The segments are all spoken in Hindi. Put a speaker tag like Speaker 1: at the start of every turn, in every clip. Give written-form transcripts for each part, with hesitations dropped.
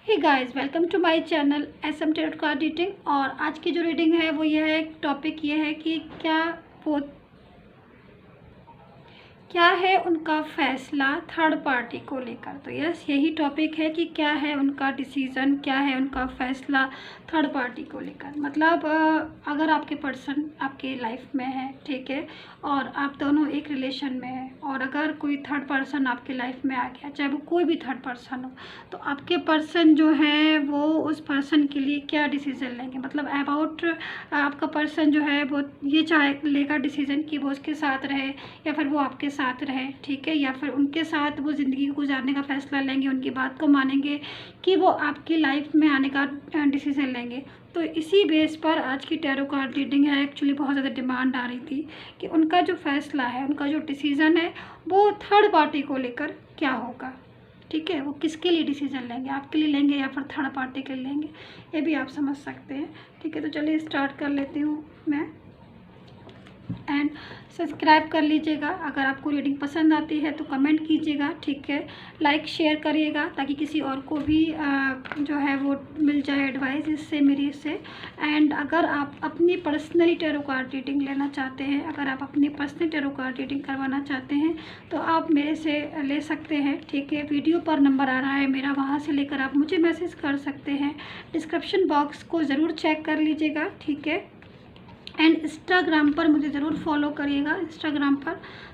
Speaker 1: Hey guys, welcome to my channel SM tarot card reading. और आज की जो रीडिंग है वो ये है, टॉपिक ये है कि वो क्या है उनका फैसला थर्ड पार्टी को लेकर। तो यस, यही टॉपिक है कि क्या है उनका डिसीज़न, क्या है उनका फैसला थर्ड पार्टी को लेकर। मतलब अगर आपके पर्सन आपके लाइफ में है, ठीक है, और आप दोनों एक रिलेशन में हैं, और अगर कोई थर्ड पर्सन आपके लाइफ में आ गया, चाहे वो कोई भी थर्ड पर्सन हो, तो आपके पर्सन जो है वो उस पर्सन के लिए क्या डिसीज़न लेंगे। मतलब अबाउट आपका पर्सन जो है वो ये चाहे लेगा डिसीज़न कि वो उसके साथ रहे या फिर वो आपके साथ रहे, ठीक है, या फिर उनके साथ वो ज़िंदगी गुजारने का फ़ैसला लेंगे, उनकी बात को मानेंगे कि वो आपकी लाइफ में आने का डिसीज़न लेंगे। तो इसी बेस पर आज की टैरो कार्ड रीडिंग है। एक्चुअली बहुत ज़्यादा डिमांड आ रही थी कि उनका जो फ़ैसला है, उनका जो डिसीज़न है वो थर्ड पार्टी को लेकर क्या होगा, ठीक है, वो किसके लिए डिसीज़न लेंगे, आपके लिए लेंगे या फिर थर्ड पार्टी के लिए लेंगे, ये भी आप समझ सकते हैं। ठीक है, तो चलिए स्टार्ट कर लेती हूँ मैं। एंड सब्सक्राइब कर लीजिएगा। अगर आपको रीडिंग पसंद आती है तो कमेंट कीजिएगा, ठीक है, लाइक शेयर करिएगा ताकि किसी और को भी जो है वो मिल जाए एडवाइस इससे, मेरी इससे। एंड अगर आप अपनी पर्सनली टैरो कार्ड रीडिंग लेना चाहते हैं, अगर आप अपनी पर्सनल टैरो कार्ड रीडिंग करवाना चाहते हैं तो आप मेरे से ले सकते हैं, ठीक है। वीडियो पर नंबर आ रहा है मेरा, वहाँ से लेकर आप मुझे मैसेज कर सकते हैं। डिस्क्रिप्शन बॉक्स को ज़रूर चेक कर लीजिएगा, ठीक है। एंड इंस्टाग्राम पर मुझे ज़रूर फॉलो करिएगा, इंस्टाग्राम पर,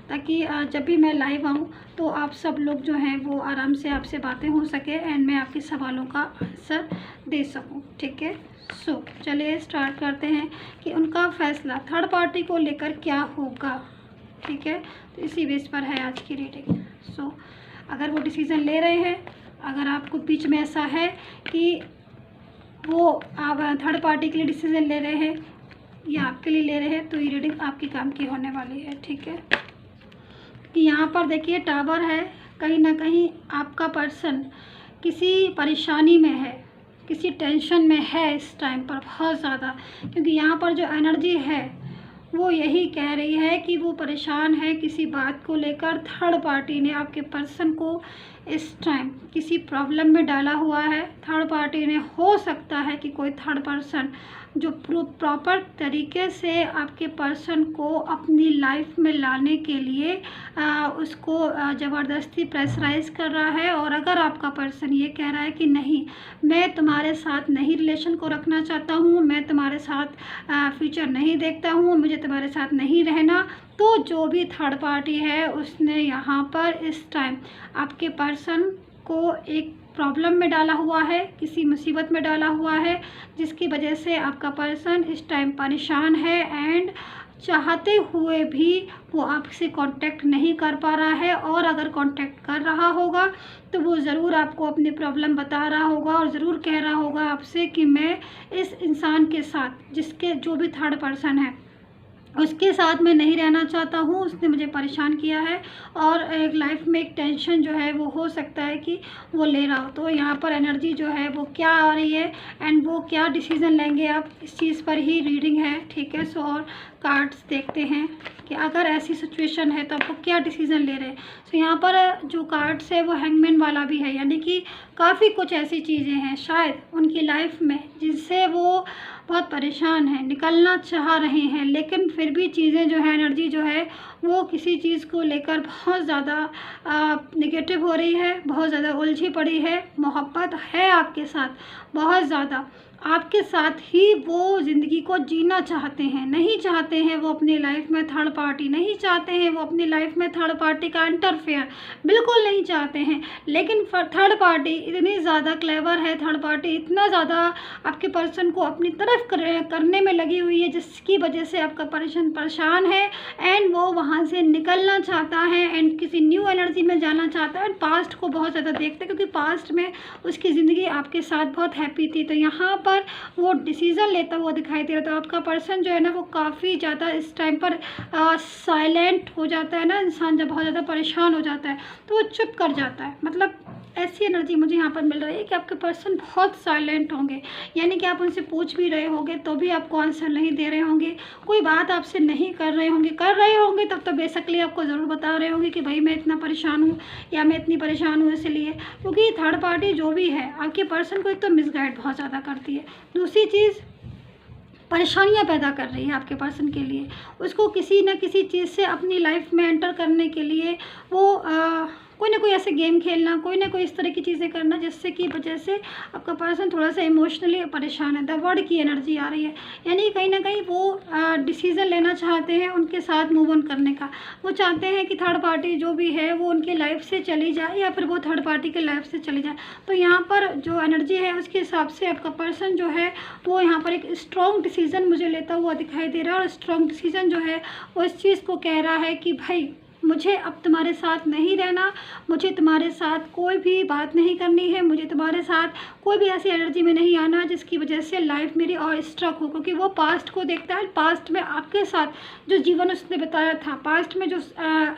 Speaker 1: ताकि जब भी मैं लाइव आऊँ तो आप सब लोग जो हैं वो आराम से आपसे बातें हो सके एंड मैं आपके सवालों का आंसर दे सकूँ, ठीक है। सो चलिए स्टार्ट करते हैं कि उनका फ़ैसला थर्ड पार्टी को लेकर क्या होगा, ठीक है। तो इसी बेस पर है आज की रीडिंग। सो अगर वो डिसीज़न ले रहे हैं, अगर आपको बीच में ऐसा है कि वो आप थर्ड पार्टी के लिए डिसीज़न ले रहे हैं या आपके लिए ले रहे हैं, तो ये रीडिंग आपके काम की होने वाली है, ठीक है। कि यहाँ पर देखिए टावर है, कहीं ना कहीं आपका पर्सन किसी परेशानी में है, किसी टेंशन में है इस टाइम पर बहुत ज़्यादा, क्योंकि यहाँ पर जो एनर्जी है वो यही कह रही है कि वो परेशान है किसी बात को लेकर। थर्ड पार्टी ने आपके पर्सन को इस टाइम किसी प्रॉब्लम में डाला हुआ है। थर्ड पार्टी ने, हो सकता है कि कोई थर्ड पर्सन जो प्रॉपर तरीके से आपके पर्सन को अपनी लाइफ में लाने के लिए उसको ज़बरदस्ती प्रेशराइज कर रहा है। और अगर आपका पर्सन ये कह रहा है कि नहीं, मैं तुम्हारे साथ नहीं रिलेशन को रखना चाहता हूँ, मैं तुम्हारे साथ फ्यूचर नहीं देखता हूँ, मुझे तुम्हारे साथ नहीं रहना, तो जो भी थर्ड पार्टी है उसने यहाँ पर इस टाइम आपके पर्सन को एक प्रॉब्लम में डाला हुआ है, किसी मुसीबत में डाला हुआ है, जिसकी वजह से आपका पर्सन इस टाइम परेशान है एंड चाहते हुए भी वो आपसे कांटेक्ट नहीं कर पा रहा है। और अगर कांटेक्ट कर रहा होगा तो वो ज़रूर आपको अपनी प्रॉब्लम बता रहा होगा और ज़रूर कह रहा होगा आपसे कि मैं इस इंसान के साथ, जिसके जो भी थर्ड पर्सन है उसके साथ मैं नहीं रहना चाहता हूँ, उसने मुझे परेशान किया है और एक लाइफ में एक टेंशन जो है वो हो सकता है कि वो ले रहा हो। तो यहाँ पर एनर्जी जो है वो क्या आ रही है एंड वो क्या डिसीज़न लेंगे आप, इस चीज़ पर ही रीडिंग है, ठीक है। सो और कार्ड्स देखते हैं कि अगर ऐसी सिचुएशन है तो आपको क्या डिसीज़न ले रहे हैं। सो यहाँ पर जो कार्ड्स है वो हैंगमैन वाला भी है, यानी कि काफ़ी कुछ ऐसी चीज़ें हैं शायद उनकी लाइफ में जिनसे वो बहुत परेशान है, निकलना चाह रहे हैं, लेकिन फिर भी चीज़ें जो है, एनर्जी जो है वो किसी चीज़ को लेकर बहुत ज़्यादा नेगेटिव हो रही है, बहुत ज़्यादा उलझी पड़ी है। मोहब्बत है आपके साथ बहुत ज़्यादा, आपके साथ ही वो ज़िंदगी को जीना चाहते हैं, नहीं चाहते हैं वो अपनी लाइफ में थर्ड पार्टी, नहीं चाहते हैं वो अपनी लाइफ में थर्ड पार्टी का इंटरफेयर, बिल्कुल नहीं चाहते हैं। लेकिन थर्ड पार्टी इतनी ज़्यादा क्लेवर है, थर्ड पार्टी इतना ज़्यादा आपके पर्सन को अपनी तरफ करने में लगी हुई है, जिसकी वजह से आपका पर्सन परेशान है एंड वो वहाँ से निकलना चाहता है एंड किसी न्यू एनर्जी में जाना चाहता है। एंड पास्ट को बहुत ज़्यादा देखते हैं क्योंकि पास्ट में उसकी ज़िंदगी आपके साथ बहुत हैप्पी थी, तो यहाँ पर वो डिसीज़न लेता हुआ दिखाई दे रहा। तो आपका पर्सन जो है ना वो काफ़ी ज़्यादा इस टाइम पर साइलेंट हो जाता है ना, इंसान जब बहुत ज़्यादा परेशान हो जाता है तो वो चुप कर जाता है। मतलब ऐसी एनर्जी मुझे यहाँ पर मिल रही है कि आपके पर्सन बहुत साइलेंट होंगे, यानी कि आप उनसे पूछ भी रहे होंगे तो भी आपको आंसर नहीं दे रहे होंगे, कोई बात आपसे नहीं कर रहे होंगे तब तो बेसिकली आपको ज़रूर बता रहे होंगे कि भाई मैं इतना परेशान हूँ या मैं इतनी परेशान हूँ इसलिए। क्योंकि थर्ड पार्टी जो भी है आपके पर्सन को एक तो मिसगाइड बहुत ज़्यादा करती है, दूसरी चीज़ परेशानियाँ पैदा कर रही है आपके पर्सन के लिए। उसको किसी न किसी चीज़ से अपनी लाइफ में एंटर करने के लिए वो कोई ना कोई ऐसे गेम खेलना, कोई ना कोई इस तरह की चीज़ें करना जिससे की वजह से आपका पर्सन थोड़ा सा इमोशनली परेशान है। द वर्ड की एनर्जी आ रही है, यानी कहीं ना कहीं वो डिसीज़न लेना चाहते हैं उनके साथ मूव ऑन करने का। वो चाहते हैं कि थर्ड पार्टी जो भी है वो उनकी लाइफ से चली जाए या फिर वो थर्ड पार्टी के लाइफ से चली जाए। तो यहाँ पर जो एनर्जी है उसके हिसाब से आपका पर्सन जो है वो यहाँ पर एक स्ट्रॉन्ग डिसीज़न मुझे लेता हुआ दिखाई दे रहा है। और स्ट्रॉन्ग डिसीज़न जो है वो इस चीज़ को कह रहा है कि भाई मुझे अब तुम्हारे साथ नहीं रहना, मुझे तुम्हारे साथ कोई भी बात नहीं करनी है, मुझे तुम्हारे साथ कोई भी ऐसी एनर्जी में नहीं आना जिसकी वजह से लाइफ मेरी और स्ट्रक हो। क्योंकि वो पास्ट को देखता है, पास्ट में आपके साथ जो जीवन उसने बताया था, पास्ट में जो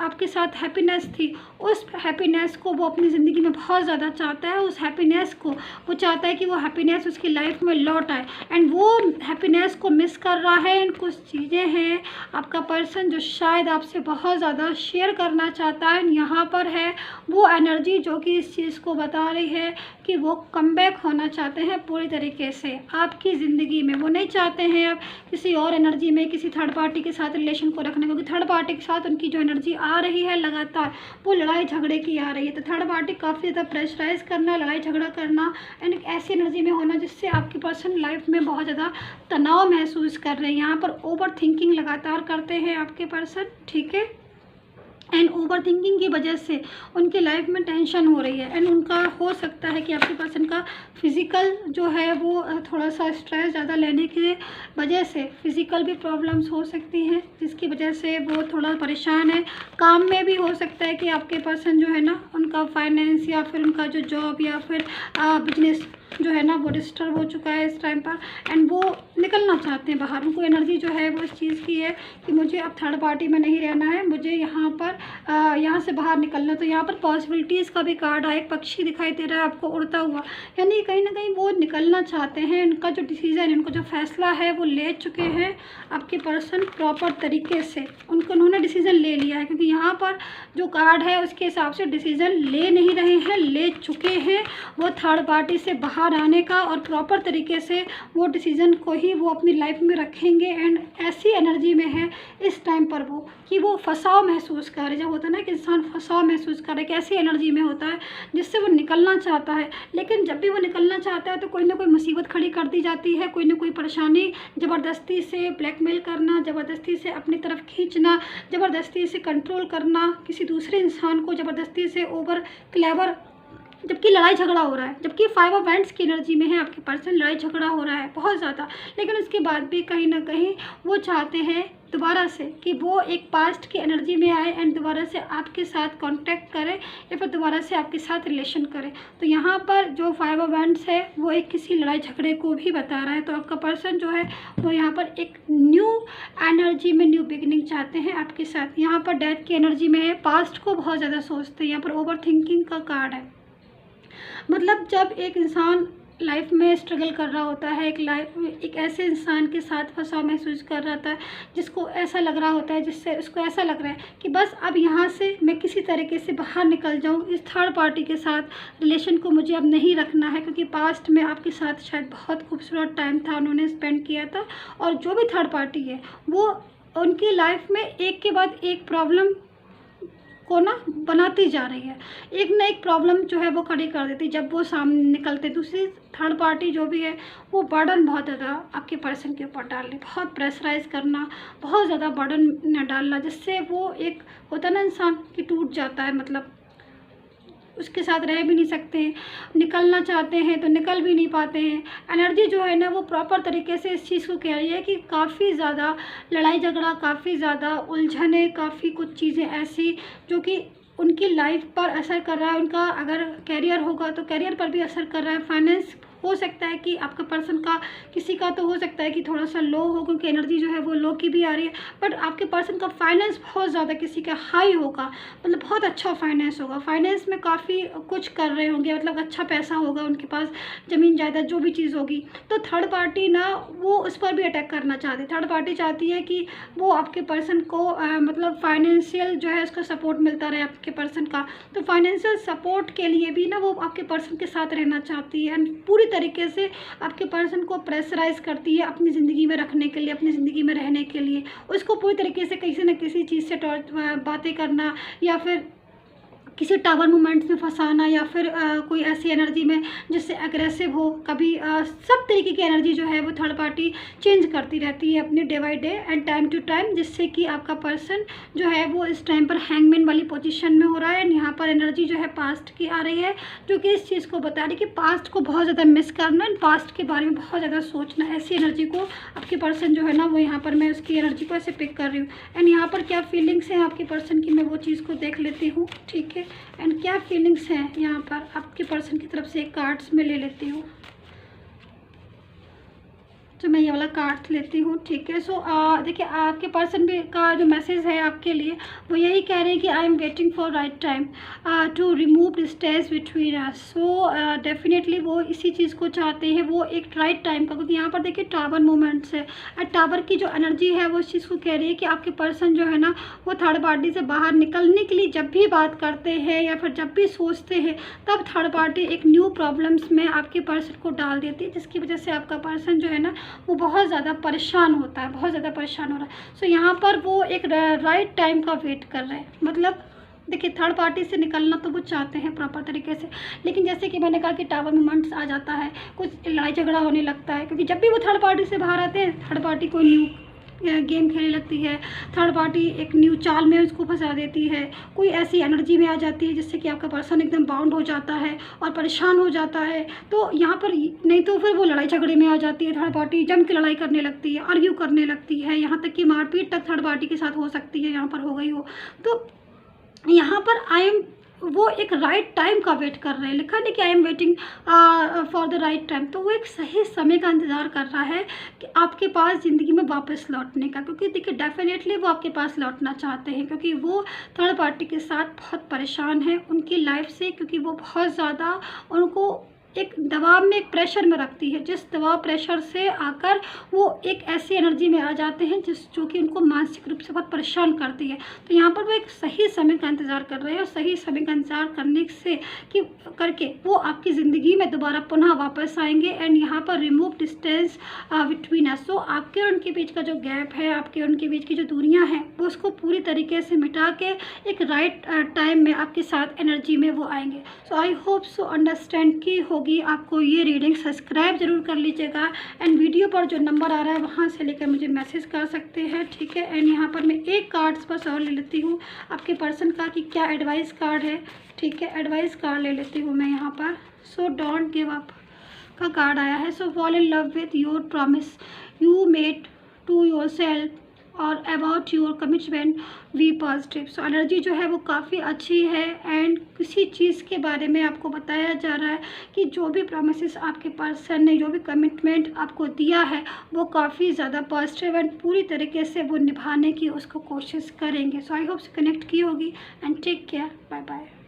Speaker 1: आपके साथ हैप्पीनेस थी, उस हैप्पीनेस को वो अपनी ज़िंदगी में बहुत ज़्यादा चाहता है। उस हैप्पीनेस को वो चाहता है कि वो हैप्पीनेस उसकी लाइफ में लौट आए, एंड वो हैप्पीनेस को मिस कर रहा है। एंड कुछ चीज़ें हैं आपका पर्सन जो शायद आपसे बहुत ज़्यादा शेयर करना चाहता है। यहाँ पर है वो एनर्जी जो कि इस चीज़ को बता रही है कि वो कमबैक होना चाहते हैं पूरी तरीके से आपकी ज़िंदगी में। वो नहीं चाहते हैं आप किसी और एनर्जी में किसी थर्ड पार्टी के साथ रिलेशन को रखने, क्योंकि थर्ड पार्टी के साथ उनकी जो एनर्जी आ रही है लगातार वो लड़ाई झगड़े की आ रही है। तो थर्ड पार्टी काफ़ी ज़्यादा प्रेशराइज करना, लड़ाई झगड़ा करना एंड ऐसी एनर्जी में होना जिससे आपकी पर्सन लाइफ में बहुत ज़्यादा तनाव महसूस कर रहे हैं। यहाँ पर ओवर थिंकिंग लगातार करते हैं आपके पर्सन, ठीक है। एंड ओवर थिंकिंग की वजह से उनकी लाइफ में टेंशन हो रही है। एंड उनका हो सकता है कि आपके पर्सन का फिज़िकल जो है वो थोड़ा सा स्ट्रेस ज़्यादा लेने की वजह से फिज़िकल भी प्रॉब्लम्स हो सकती हैं, जिसकी वजह से वो थोड़ा परेशान है। काम में भी हो सकता है कि आपके पर्सन जो है ना उनका फाइनेंस या फिर उनका जो जॉब या फिर बिजनेस जो है ना वो डिस्टर्ब हो चुका है इस टाइम पर, एंड वो निकलना चाहते हैं बाहर। उनको एनर्जी जो है वो इस चीज़ की है कि मुझे अब थर्ड पार्टी में नहीं रहना है, मुझे यहाँ पर यहाँ से बाहर निकलना। तो यहाँ पर पॉसिबिलिटीज़ का भी कार्ड है, एक पक्षी दिखाई दे रहा है आपको उड़ता हुआ, यानी कहीं ना कहीं वो निकलना चाहते हैं। उनका जो डिसीज़न है, उनका जो फैसला है वो ले चुके हैं आपके पर्सन प्रॉपर तरीके से। उन्होंने डिसीज़न ले लिया है, क्योंकि यहाँ पर जो कार्ड है उसके हिसाब से डिसीज़न ले नहीं रहे हैं, ले चुके हैं वो थर्ड पार्टी से बाहर आने का, और प्रॉपर तरीके से वो डिसीज़न को ही वो अपनी लाइफ में रखेंगे। एंड ऐसी एनर्जी में है इस टाइम पर वो कि वो फंसाव महसूस कर रहे। जब होता है ना कि इंसान फंसाव महसूस कर रहा है, कैसी एनर्जी में होता है जिससे वो निकलना चाहता है, लेकिन जब भी वो निकलना चाहता है तो कोई ना कोई मुसीबत खड़ी कर दी जाती है, कोई ना कोई परेशानी, ज़बरदस्ती से ब्लैकमेल करना, ज़बरदस्ती से अपनी तरफ खींचना, ज़बरदस्ती से कंट्रोल करना, किसी दूसरे इंसान को ज़बरदस्ती से ओवर क्लेवर, जबकि लड़ाई झगड़ा हो रहा है, जबकि 5 ऑफ वैंड्स की एनर्जी में है आपके पर्सन, लड़ाई झगड़ा हो रहा है बहुत ज़्यादा, लेकिन उसके बाद भी कहीं ना कहीं वो चाहते हैं दोबारा से कि वो एक पास्ट की एनर्जी में आए एंड दोबारा से आपके साथ कांटेक्ट करें या फिर दोबारा से आपके साथ रिलेशन करें। तो यहाँ पर जो 5 ऑफ वैंड्स है वो एक किसी लड़ाई झगड़े को भी बता रहा है। तो आपका पर्सन जो है वो यहाँ पर एक न्यू एनर्जी में न्यू बिगिनिंग चाहते हैं आपके साथ। यहाँ पर डेथ की एनर्जी में है, पास्ट को बहुत ज़्यादा सोचते हैं। यहाँ पर ओवर थिंकिंग का कार्ड है, मतलब जब एक इंसान लाइफ में स्ट्रगल कर रहा होता है, एक ऐसे इंसान के साथ फंसा महसूस कर रहा था जिसको ऐसा लग रहा होता है, जिससे उसको ऐसा लग रहा है कि बस अब यहाँ से मैं किसी तरीके से बाहर निकल जाऊँ, इस थर्ड पार्टी के साथ रिलेशन को मुझे अब नहीं रखना है, क्योंकि पास्ट में आपके साथ शायद बहुत खूबसूरत टाइम था उन्होंने स्पेंड किया था। और जो भी थर्ड पार्टी है वो उनकी लाइफ में एक के बाद एक प्रॉब्लम को ना बनाती जा रही है, एक ना एक प्रॉब्लम जो है वो खड़ी कर देती जब वो सामने निकलते। दूसरी थर्ड पार्टी जो भी है वो बर्डन बहुत ज़्यादा आपके पर्सन के ऊपर डाल रही, बहुत प्रेशराइज करना, बहुत ज़्यादा बर्डन डालना, जिससे वो एक होता ना इंसान कि टूट जाता है, मतलब उसके साथ रह भी नहीं सकते हैं, निकलना चाहते हैं तो निकल भी नहीं पाते हैं। एनर्जी जो है ना वो प्रॉपर तरीके से इस चीज़ को कह रही है कि काफ़ी ज़्यादा लड़ाई झगड़ा, काफ़ी ज़्यादा उलझने, काफ़ी कुछ चीज़ें ऐसी जो कि उनकी लाइफ पर असर कर रहा है। उनका अगर कैरियर होगा तो कैरियर पर भी असर कर रहा है, फाइनेंस हो सकता है कि आपका पर्सन का, किसी का तो हो सकता है कि थोड़ा सा लो हो, क्योंकि एनर्जी जो है वो लो की भी आ रही है, बट आपके पर्सन का फाइनेंस बहुत ज़्यादा किसी का हाई होगा, मतलब बहुत अच्छा फाइनेंस होगा, फाइनेंस में काफ़ी कुछ कर रहे होंगे, मतलब अच्छा पैसा होगा उनके पास, ज़मीन जायदाद जो भी चीज़ होगी। तो थर्ड पार्टी ना वो उस पर भी अटैक करना चाहती है। थर्ड पार्टी चाहती है कि वो आपके पर्सन को मतलब फाइनेंशियल जो है उसका सपोर्ट मिलता रहे आपके पर्सन का। तो फाइनेंशियल सपोर्ट के लिए भी ना वो आपके पर्सन के साथ रहना चाहती है, एंड पूरी तरीके से आपके पर्सन को प्रेशराइज करती है अपनी ज़िंदगी में रखने के लिए, अपनी ज़िंदगी में रहने के लिए। उसको पूरी तरीके से किसी न किसी चीज़ से बातें करना, या फिर किसी टावर मूवमेंट्स में फंसाना, या फिर कोई ऐसी एनर्जी में जिससे एग्रेसिव हो। कभी सब तरीके की एनर्जी जो है वो थर्ड पार्टी चेंज करती रहती है अपनी day by day and time to time, जिससे कि आपका पर्सन जो है वो इस टाइम पर हैंगमैन वाली पोजीशन में हो रहा है। एंड यहाँ पर एनर्जी जो है पास्ट की आ रही है, जो कि इस चीज़ को बता रही है कि पास्ट को बहुत ज़्यादा मिस करना एंड पास्ट के बारे में बहुत ज़्यादा सोचना। ऐसी एनर्जी को आपके पर्सन जो है ना वो यहाँ पर मैं उसकी एनर्जी को ऐसे पिक कर रही हूँ। एंड यहाँ पर क्या फीलिंग्स हैं आपके पर्सन की, मैं वो चीज़ को देख लेती हूँ, ठीक है। एंड क्या फीलिंग्स हैं यहाँ पर आपके पर्सन की तरफ से, कार्ड्स में ले लेती हूँ। तो मैं ये वाला कार्ड लेती हूँ, ठीक है। सो देखिए आपके पर्सन भी का जो मैसेज है आपके लिए वो यही कह रहे हैं कि I am waiting for right time to remove distance between us. So definitely वो इसी चीज़ को चाहते हैं, वो एक राइट टाइम का, क्योंकि यहाँ पर देखिए टावर मूवमेंट्स है। टावर की जो एनर्जी है वो इस चीज़ को कह रही है कि आपके पर्सन जो है ना वो थर्ड पार्टी से बाहर निकलने के लिए जब भी बात करते हैं या फिर जब भी सोचते हैं, तब थर्ड पार्टी एक न्यू प्रॉब्लम्स में आपके पर्सन को डाल देती है, जिसकी वजह से आपका पर्सन जो है ना वो बहुत ज़्यादा परेशान होता है, बहुत ज़्यादा परेशान हो रहा है। सो यहाँ पर वो एक राइट टाइम का वेट कर रहे हैं। मतलब देखिए थर्ड पार्टी से निकलना तो वो चाहते हैं प्रॉपर तरीके से, लेकिन जैसे कि मैंने कहा कि टावर मूवमेंट्स आ जाता है, कुछ लड़ाई झगड़ा होने लगता है, क्योंकि जब भी वो थर्ड पार्टी से बाहर आते हैं, थर्ड पार्टी कोई न्यू गेम खेलने लगती है, थर्ड पार्टी एक न्यू चाल में उसको फंसा देती है, कोई ऐसी एनर्जी में आ जाती है जिससे कि आपका पर्सन एकदम बाउंड हो जाता है और परेशान हो जाता है। तो यहाँ पर नहीं तो फिर वो लड़ाई झगड़े में आ जाती है, थर्ड पार्टी जम के लड़ाई करने लगती है, आर्ग्यू करने लगती है, यहाँ तक कि मारपीट तक थर्ड पार्टी के साथ हो सकती है, यहाँ पर हो गई हो। तो यहाँ पर आई एम वो एक राइट टाइम का वेट कर रहे हैं, लिखा नहीं कि I am waiting for the right time. तो वो एक सही समय का इंतज़ार कर रहा है कि आपके पास ज़िंदगी में वापस लौटने का, क्योंकि देखिए डेफिनेटली वो आपके पास लौटना चाहते हैं, क्योंकि वो थर्ड पार्टी के साथ बहुत परेशान है उनकी लाइफ से, क्योंकि वो बहुत ज़्यादा उनको एक दबाव में, एक प्रेशर में रखती है, जिस दबाव प्रेशर से आकर वो एक ऐसी एनर्जी में आ जाते हैं जो कि उनको मानसिक रूप से बहुत परेशान करती है। तो यहाँ पर वो एक सही समय का इंतज़ार कर रहे हैं, और सही समय का इंतज़ार करने से करके वो आपकी ज़िंदगी में दोबारा पुनः वापस आएंगे। एंड यहाँ पर रिमूव डिस्टेंस बिटवीन अस। सो आपके और उनके बीच का जो गैप है, आपके और उनके बीच की जो दूरियाँ हैं, वो उसको पूरी तरीके से मिटा के एक राइट टाइम में आपके साथ एनर्जी में वो आएंगे। सो आई होप सो अंडरस्टैंड की होगी आपको ये रीडिंग। सब्सक्राइब जरूर कर लीजिएगा, एंड वीडियो पर जो नंबर आ रहा है वहाँ से लेकर मुझे मैसेज कर सकते हैं, ठीक है। एंड यहाँ पर मैं एक कार्ड्स बस और ले लेती हूँ आपके पर्सन का कि क्या एडवाइस कार्ड है, ठीक है। एडवाइस कार्ड ले लेती हूँ मैं यहाँ पर। सो डोंट गिव अप का कार्ड आया है। So fall in love with your promise you made to yourself और about your commitment be positive. So energy जो है वो काफ़ी अच्छी है, एंड किसी चीज़ के बारे में आपको बताया जा रहा है कि जो भी प्रॉमिसेस आपके पर्सन ने, जो भी कमिटमेंट आपको दिया है, वो काफ़ी ज़्यादा पॉजिटिव एंड पूरी तरीके से वो निभाने की उसको कोशिश करेंगे। सो आई होप से कनेक्ट की होगी, and take care, bye bye.